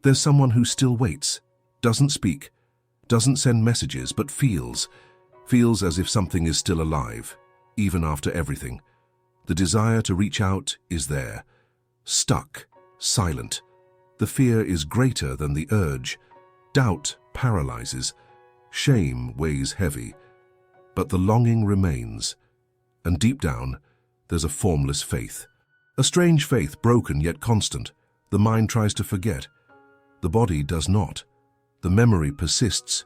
There's someone who still waits, doesn't speak, doesn't send messages, but feels as if something is still alive, even after everything. The desire to reach out is there, stuck, silent. The fear is greater than the urge. Doubt paralyzes. Shame weighs heavy. But the longing remains. And deep down, there's a formless faith. A strange faith, broken yet constant. The mind tries to forget. The body does not. The memory persists.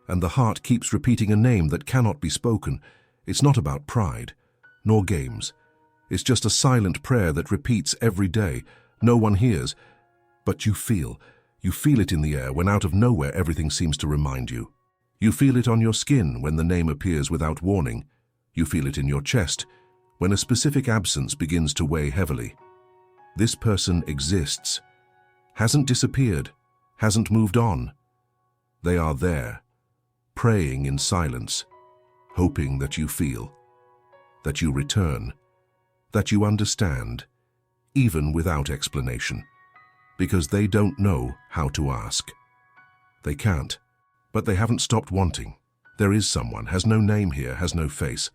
And the heart keeps repeating a name that cannot be spoken. It's not about pride, nor games. It's just a silent prayer that repeats every day. No one hears, but you feel it in the air when out of nowhere everything seems to remind you. You feel it on your skin when the name appears without warning. You feel it in your chest when a specific absence begins to weigh heavily. This person exists, hasn't disappeared, hasn't moved on. They are there, praying in silence, hoping that you feel, that you return, that you understand, even without explanation, because they don't know how to ask. They can't, but they haven't stopped wanting. There is someone, has no name here, has no face,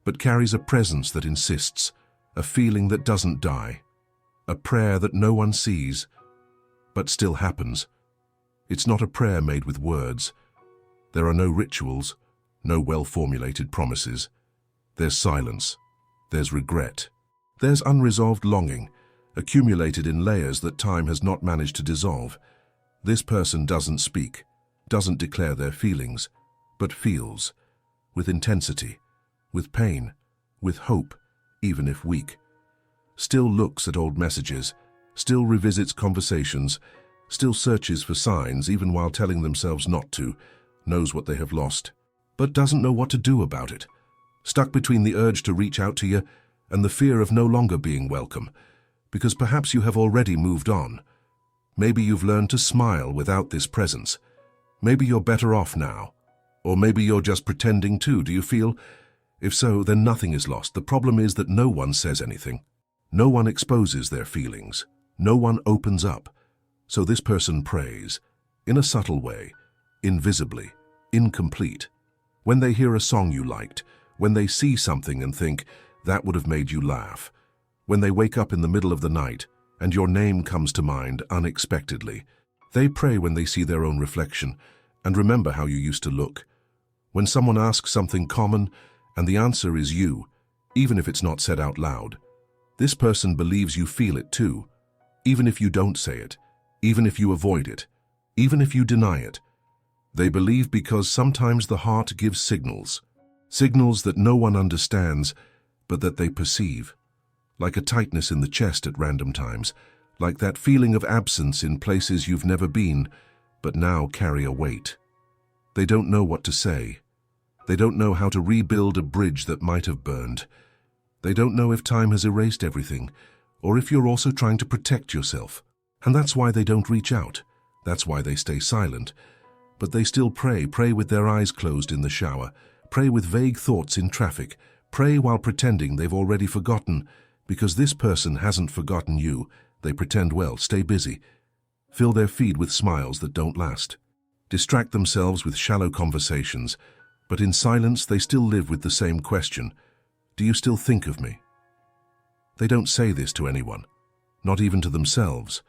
but carries a presence that insists, a feeling that doesn't die, a prayer that no one sees, but still happens. It's not a prayer made with words. There are no rituals, no well-formulated promises. There's silence. There's regret. There's unresolved longing, accumulated in layers that time has not managed to dissolve. This person doesn't speak, doesn't declare their feelings, but feels, with intensity, with pain, with hope, even if weak. Still looks at old messages, still revisits conversations, still searches for signs even while telling themselves not to, knows what they have lost, but doesn't know what to do about it. Stuck between the urge to reach out to you and the fear of no longer being welcome, because perhaps you have already moved on. Maybe you've learned to smile without this presence. Maybe you're better off now. Or maybe you're just pretending too, do you feel? If so, then nothing is lost. The problem is that no one says anything. No one exposes their feelings. No one opens up. So this person prays, in a subtle way, invisibly, incomplete. When they hear a song you liked, when they see something and think, that would have made you laugh. When they wake up in the middle of the night and your name comes to mind unexpectedly. They pray when they see their own reflection and remember how you used to look. When someone asks something common and the answer is you, even if it's not said out loud, this person believes you feel it too, even if you don't say it, even if you avoid it, even if you deny it. They believe because sometimes the heart gives signals that no one understands, but that they perceive, like a tightness in the chest at random times, like that feeling of absence in places you've never been, but now carry a weight. They don't know what to say. They don't know how to rebuild a bridge that might have burned. They don't know if time has erased everything, or if you're also trying to protect yourself. And that's why they don't reach out. That's why they stay silent. But they still pray with their eyes closed in the shower, pray with vague thoughts in traffic, pray while pretending they've already forgotten, because this person hasn't forgotten you. They pretend well, stay busy, fill their feed with smiles that don't last, distract themselves with shallow conversations, but in silence they still live with the same question: do you still think of me? They don't say this to anyone, not even to themselves,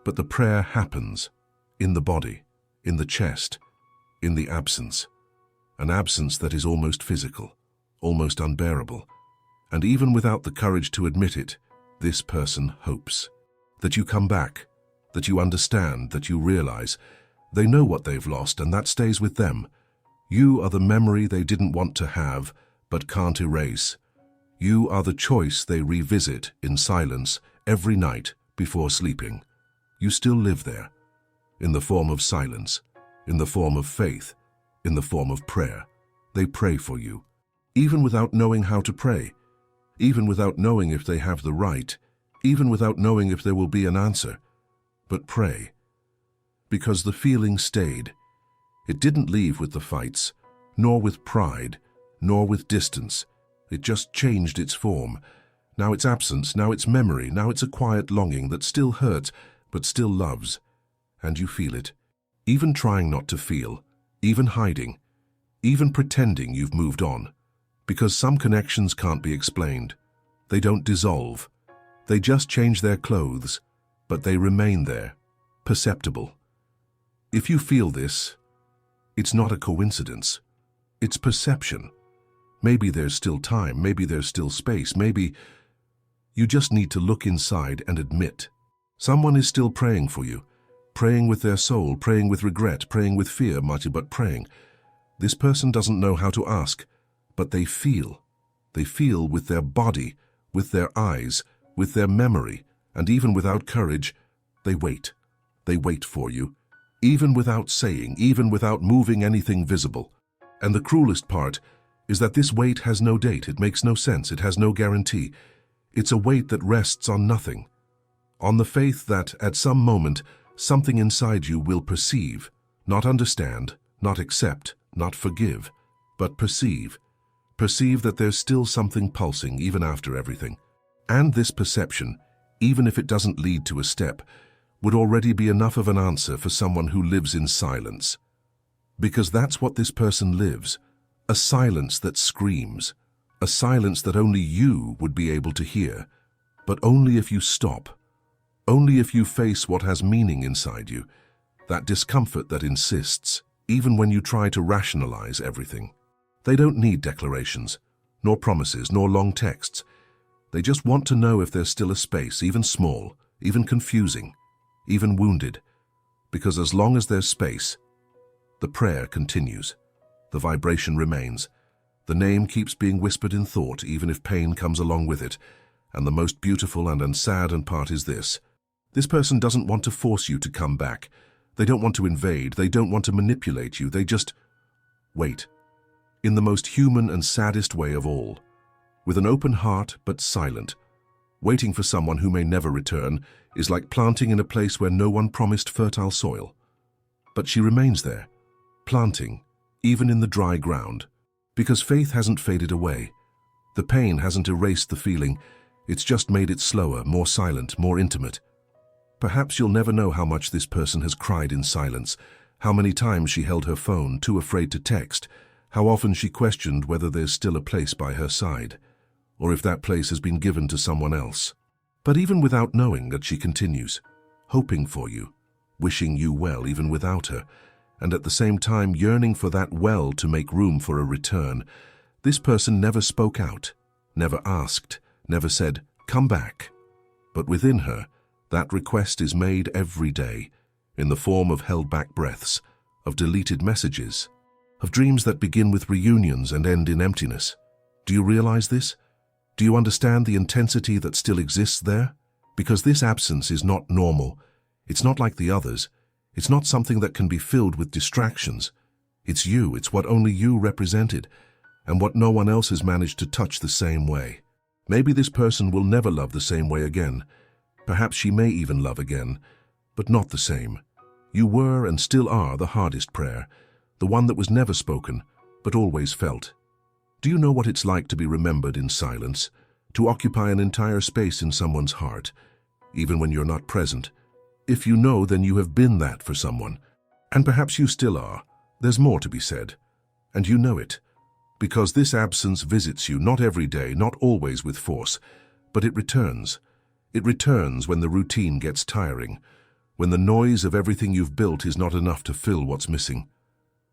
but the prayer happens, in the body, in the chest, in the absence, an absence that is almost physical, almost unbearable, and even without the courage to admit it, this person hopes that you come back, that you understand, that you realize. They know what they've lost, and that stays with them. You are the memory they didn't want to have, but can't erase. You are the choice they revisit in silence every night before sleeping. You still live there, in the form of silence, in the form of faith, in the form of prayer. They pray for you, even without knowing how to pray, even without knowing if they have the right, even without knowing if there will be an answer. But pray, because the feeling stayed. It didn't leave with the fights, nor with pride, nor with distance. It just changed its form. Now it's absence, now it's memory, now it's a quiet longing that still hurts, but still loves. and you feel it. Even trying not to feel, even hiding, even pretending you've moved on. Because some connections can't be explained. They don't dissolve. They just change their clothes, but they remain there, perceptible. If you feel this, it's not a coincidence. It's perception. Maybe there's still time, maybe there's still space, maybe you just need to look inside and admit. Someone is still praying for you, praying with their soul, praying with regret, praying with fear, but praying. This person doesn't know how to ask, but they feel. They feel with their body, with their eyes, with their memory, and even without courage, they wait. They wait for you, even without saying, even without moving anything visible. And the cruelest part is that this wait has no date, it makes no sense, it has no guarantee. It's a wait that rests on nothing. On the faith that, at some moment, something inside you will perceive, not understand, not accept, not forgive, but perceive. Perceive that there's still something pulsing even after everything. And this perception, even if it doesn't lead to a step, would already be enough of an answer for someone who lives in silence. Because that's what this person lives, a silence that screams, a silence that only you would be able to hear, but only if you stop, only if you face what has meaning inside you, that discomfort that insists, even when you try to rationalize everything. They don't need declarations, nor promises, nor long texts. They just want to know if there's still a space, even small, even confusing, even wounded. Because as long as there's space, the prayer continues. The vibration remains. The name keeps being whispered in thought, even if pain comes along with it. And the most beautiful and unsaddened part is this. This person doesn't want to force you to come back. They don't want to invade. They don't want to manipulate you. They just wait. In the most human and saddest way of all. With an open heart, but silent. Waiting for someone who may never return is like planting in a place where no one promised fertile soil. But she remains there, planting, even in the dry ground. Because faith hasn't faded away. The pain hasn't erased the feeling. It's just made it slower, more silent, more intimate. Perhaps you'll never know how much this person has cried in silence, how many times she held her phone, too afraid to text, how often she questioned whether there's still a place by her side, or if that place has been given to someone else. But even without knowing that, she continues, hoping for you, wishing you well even without her, and at the same time yearning for that well to make room for a return. This person never spoke out, never asked, never said, "Come back." But within her, that request is made every day, in the form of held-back breaths, of deleted messages, of dreams that begin with reunions and end in emptiness. Do you realize this? Do you understand the intensity that still exists there? Because this absence is not normal. It's not like the others. It's not something that can be filled with distractions. It's you, it's what only you represented, and what no one else has managed to touch the same way. Maybe this person will never love the same way again. Perhaps she may even love again, but not the same. You were and still are the hardest prayer, the one that was never spoken, but always felt. Do you know what it's like to be remembered in silence, to occupy an entire space in someone's heart, even when you're not present? If you know, then you have been that for someone. And perhaps you still are. There's more to be said. And you know it. Because this absence visits you not every day, not always with force, but it returns. It returns when the routine gets tiring, when the noise of everything you've built is not enough to fill what's missing.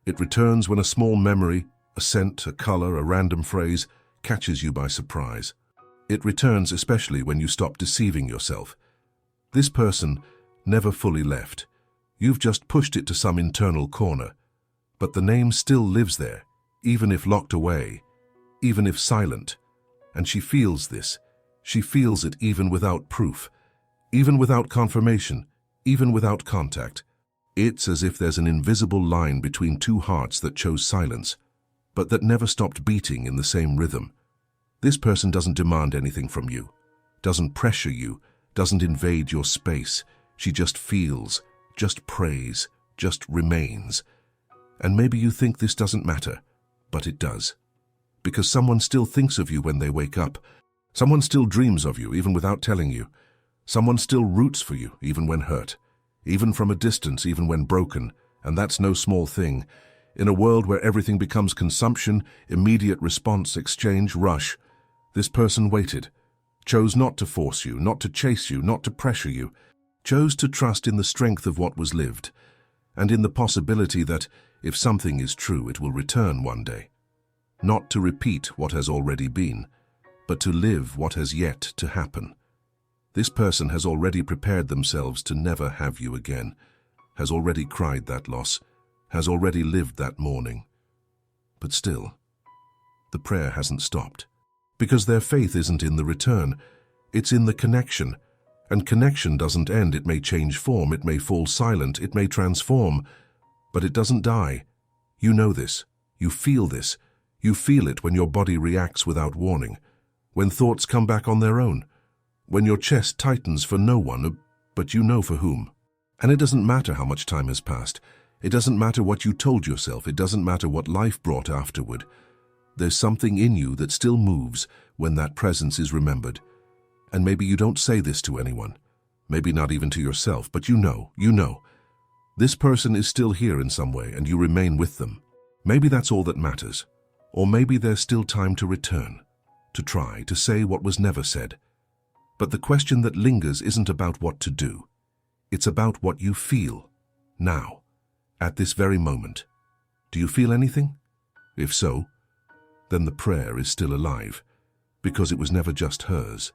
It returns when a small memory, a scent, a color, a random phrase catches you by surprise. It returns especially when you stop deceiving yourself. This person never fully left. You've just pushed it to some internal corner. But the name still lives there, even if locked away, even if silent. And she feels this. She feels it even without proof, even without confirmation, even without contact. It's as if there's an invisible line between two hearts that chose silence, but that never stopped beating in the same rhythm. This person doesn't demand anything from you, doesn't pressure you, doesn't invade your space. She just feels, just prays, just remains. And maybe you think this doesn't matter, but it does. Because someone still thinks of you when they wake up. Someone still dreams of you even without telling you. Someone still roots for you even when hurt. even from a distance, even when broken, and that's no small thing. In a world where everything becomes consumption, immediate response, exchange, rush, this person waited, chose not to force you, not to chase you, not to pressure you, chose to trust in the strength of what was lived, and in the possibility that, if something is true, it will return one day. Not to repeat what has already been, but to live what has yet to happen. This person has already prepared themselves to never have you again, has already cried that loss, has already lived that mourning. But still, the prayer hasn't stopped, because their faith isn't in the return, it's in the connection. And connection doesn't end. It may change form, it may fall silent, it may transform, but it doesn't die. You know this, you feel this, you feel it when your body reacts without warning, when thoughts come back on their own, when your chest tightens for no one, but you know for whom. And it doesn't matter how much time has passed. It doesn't matter what you told yourself. It doesn't matter what life brought afterward. There's something in you that still moves when that presence is remembered. And maybe you don't say this to anyone, maybe not even to yourself, but you know. This person is still here in some way and you remain with them. Maybe that's all that matters. Or maybe there's still time to return, to try, to say what was never said. But the question that lingers isn't about what to do. It's about what you feel, now, at this very moment. Do you feel anything? If so, then the prayer is still alive, because it was never just hers.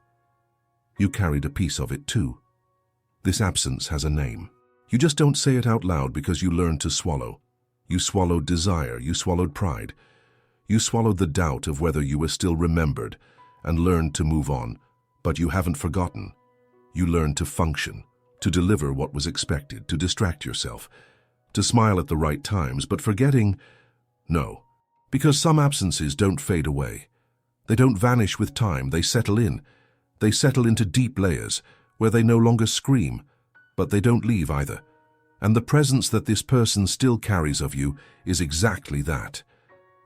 You carried a piece of it too. This absence has a name. You just don't say it out loud because you learned to swallow. You swallowed desire, you swallowed pride. You swallowed the doubt of whether you were still remembered and learned to move on, but you haven't forgotten. You learned to function, to deliver what was expected, to distract yourself, to smile at the right times, but forgetting, no, because some absences don't fade away. They don't vanish with time, they settle in. They settle into deep layers, where they no longer scream, but they don't leave either. And the presence that this person still carries of you is exactly that.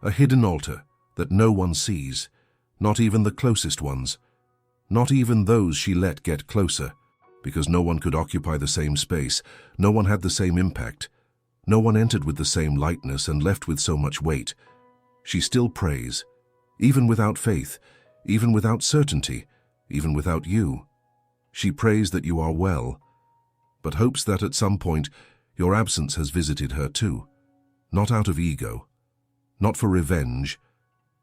A hidden altar that no one sees, not even the closest ones, not even those she let get closer, because no one could occupy the same space, no one had the same impact, no one entered with the same lightness and left with so much weight. She still prays, even without faith, even without certainty, even without you. She prays that you are well, but hopes that at some point your absence has visited her too, not out of ego, not for revenge,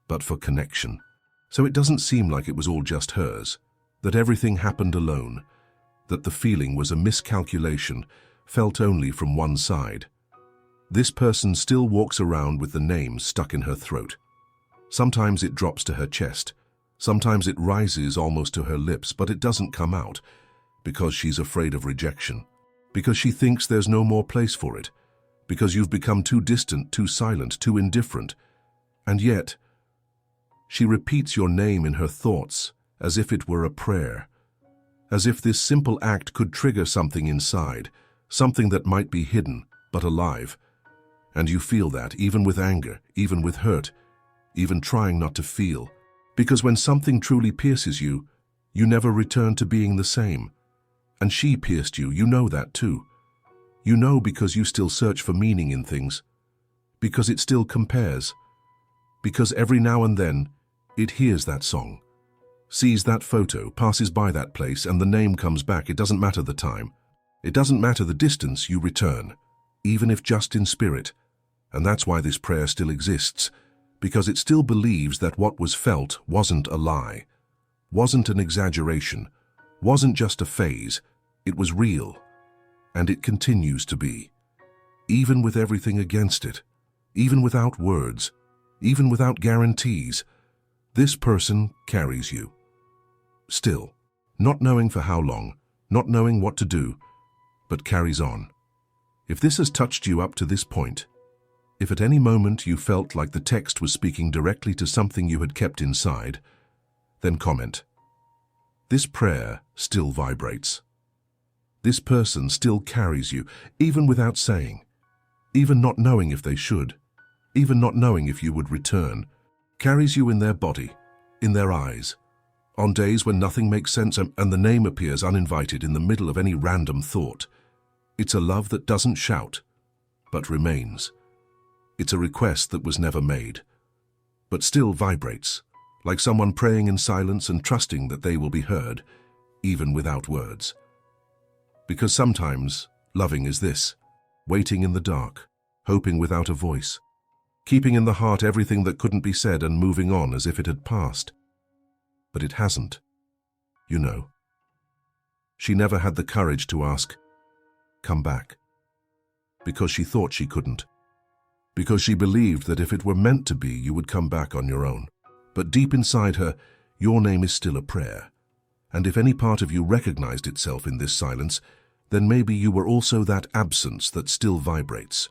but for connection. So it doesn't seem like it was all just hers, that everything happened alone, that the feeling was a miscalculation, felt only from one side. This person still walks around with the name stuck in her throat. Sometimes it drops to her chest, sometimes it rises almost to her lips, but it doesn't come out, because she's afraid of rejection, because she thinks there's no more place for it, because you've become too distant, too silent, too indifferent. And yet, she repeats your name in her thoughts as if it were a prayer, as if this simple act could trigger something inside, something that might be hidden, but alive. And you feel that, even with anger, even with hurt, even trying not to feel. Because when something truly pierces you, you never return to being the same. And she pierced you, you know that too. You know because you still search for meaning in things, because it still compares, because every now and then it hears that song, sees that photo, passes by that place, and the name comes back. It doesn't matter the time. It doesn't matter the distance, you return, even if just in spirit. And that's why this prayer still exists, because it still believes that what was felt wasn't a lie, wasn't an exaggeration, wasn't just a phase, it was real. And it continues to be, even with everything against it, even without words, even without guarantees. This person carries you. Still, not knowing for how long, not knowing what to do, but carries on. If this has touched you up to this point, if at any moment you felt like the text was speaking directly to something you had kept inside, then comment. This prayer still vibrates. This person still carries you, even without saying, even not knowing if they should, even not knowing if you would return, carries you in their body, in their eyes, on days when nothing makes sense and the name appears uninvited in the middle of any random thought. It's a love that doesn't shout, but remains. It's a request that was never made, but still vibrates, like someone praying in silence and trusting that they will be heard, even without words. Because sometimes loving is this: waiting in the dark, hoping without a voice, keeping in the heart everything that couldn't be said and moving on as if it had passed. But it hasn't, you know. She never had the courage to ask, "Come back," because she thought she couldn't, because she believed that if it were meant to be, you would come back on your own. But deep inside her, your name is still a prayer. And if any part of you recognized itself in this silence, then maybe you were also that absence that still vibrates,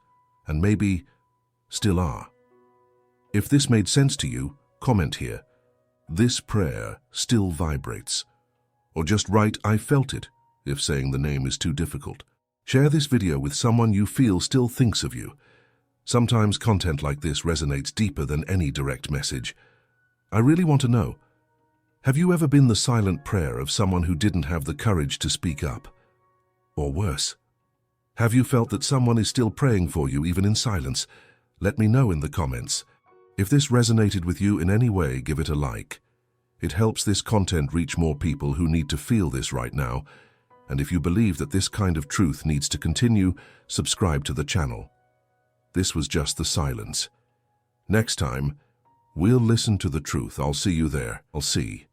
and maybe still are. If this made sense to you, comment here, "This prayer still vibrates." Or just write, "I felt it," if saying the name is too difficult. Share this video with someone you feel still thinks of you. Sometimes content like this resonates deeper than any direct message. I really want to know, have you ever been the silent prayer of someone who didn't have the courage to speak up? Or worse, have you felt that someone is still praying for you even in silence? Let me know in the comments. If this resonated with you in any way, give it a like. It helps this content reach more people who need to feel this right now. And if you believe that this kind of truth needs to continue, subscribe to the channel. This was just the silence. Next time, we'll listen to the truth. I'll see you there. I'll see.